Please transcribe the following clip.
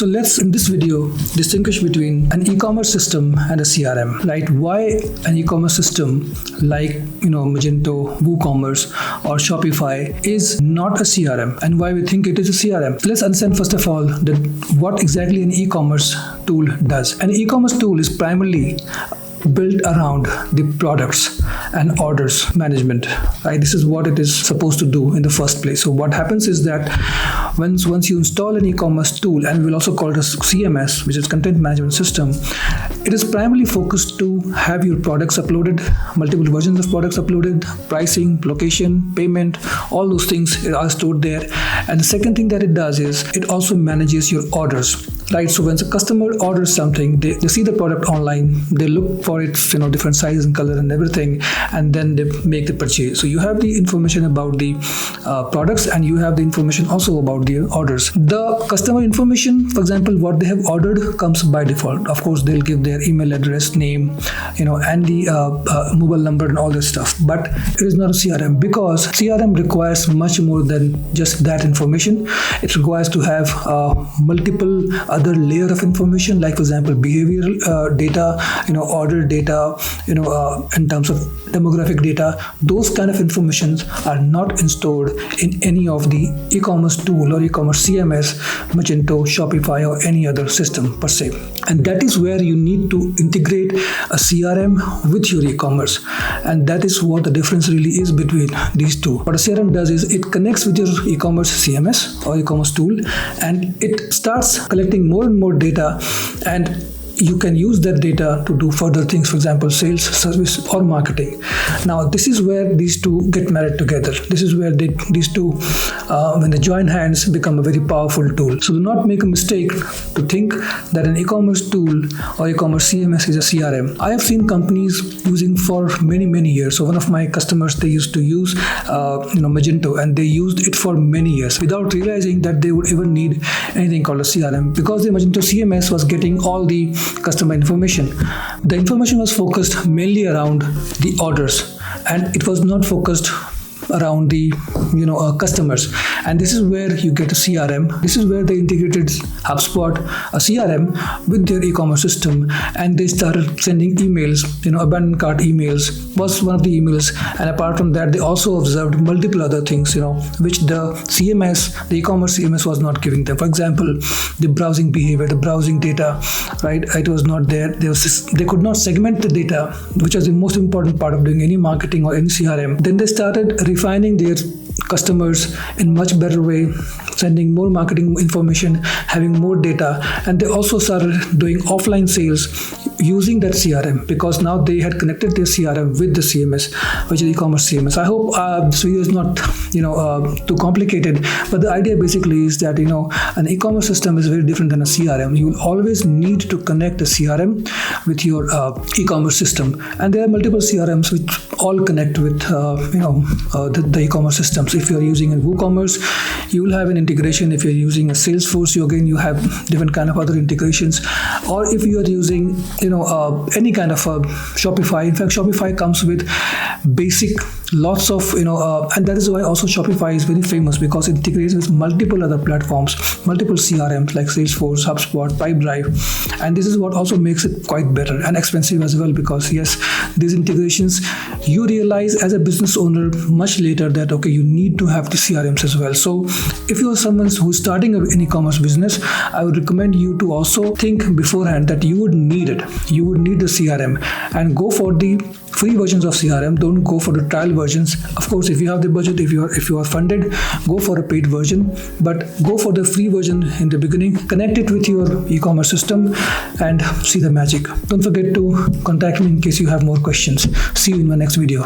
So let's, in this video, distinguish between an e-commerce system and a CRM, right? Why an e-commerce system like, Magento, WooCommerce or Shopify is not a CRM and why we think it is a CRM. Let's understand first of all that what exactly an e-commerce tool does. An e-commerce tool is primarily built around the products and orders management, right? This is what it is supposed to do in the first place. So what happens is that once you install an e-commerce tool, and we'll also call it a CMS, which is content management system, it is primarily focused to have your products uploaded, multiple versions of products uploaded, pricing, location, payment, all those things are stored there. And the second thing that it does is it also manages your orders, right? So when a customer orders something, they see the product online, they look for its different size and color and everything, and then they make the purchase. So you have the information about the products, and you have the information also about the orders. The customer information, for example, what they have ordered comes by default. Of course, they'll give their email address, name, and the mobile number and all this stuff. But it is not a CRM, because CRM requires much more than just that information. It requires to have multiple other layer of information, like for example, behavioral data, order data, in terms of demographic data. Those kind of informations are not stored in any of the e-commerce tool or e-commerce CMS, Magento, Shopify, or any other system per se. And that is where you need to integrate a CRM with your e-commerce. And that is what the difference really is between these two. What a CRM does is it connects with your e-commerce CMS or e-commerce tool, and it starts collecting more and more data, and you can use that data to do further things, for example, sales, service, or marketing. Now, this is where these two get married together. This is where these two, when they join hands, become a very powerful tool. So do not make a mistake to think that an e-commerce tool or e-commerce CMS is a CRM. I have seen companies using for many, many years. So one of my customers, they used to use Magento, and they used it for many years without realizing that they would even need anything called a CRM, because the Magento CMS was getting all the customer information. The information was focused mainly around the orders, and it was not focused around the customers. And this is where you get a CRM. This is where they integrated HubSpot, a CRM, with their e-commerce system, and they started sending emails. Abandoned cart emails was one of the emails, and apart from that, they also observed multiple other things, which the CMS, the e-commerce CMS, was not giving them. For example, the browsing behavior, the browsing data, right? It was not there. They could not segment the data, which was the most important part of doing any marketing or any CRM. Then they started refining their customers in much better way, sending more marketing information, having more data, and they also started doing offline sales using that CRM, because now they had connected their CRM with the CMS, which is e-commerce CMS. I hope this video is not too complicated, but the idea basically is that an e-commerce system is very different than a CRM. You will always need to connect a CRM with your e-commerce system, and there are multiple CRMs which all connect with the e-commerce systems. If you are using a WooCommerce, you will have an integration. If you're using a Salesforce, you have different kind of other integrations. Or if you are using any kind of Shopify. In fact, Shopify comes with basic lots of and that is why also Shopify is very famous, because it integrates with multiple other platforms, multiple CRMs like Salesforce, HubSpot, Pipedrive, and this is what also makes it quite better and expensive as well, because yes, these integrations, you realize as a business owner much later that you need to have the CRMs as well. So if you are someone who's starting an e-commerce business, I would recommend you to also think beforehand that you would need it. You would need the CRM, and go for the free versions of CRM. Don't go for the trial versions. Of course, if you have the budget, if you are funded, go for a paid version, but go for the free version in the beginning. Connect it with your e-commerce system and see the magic. Don't forget to contact me in case you have more questions. See you in my next video.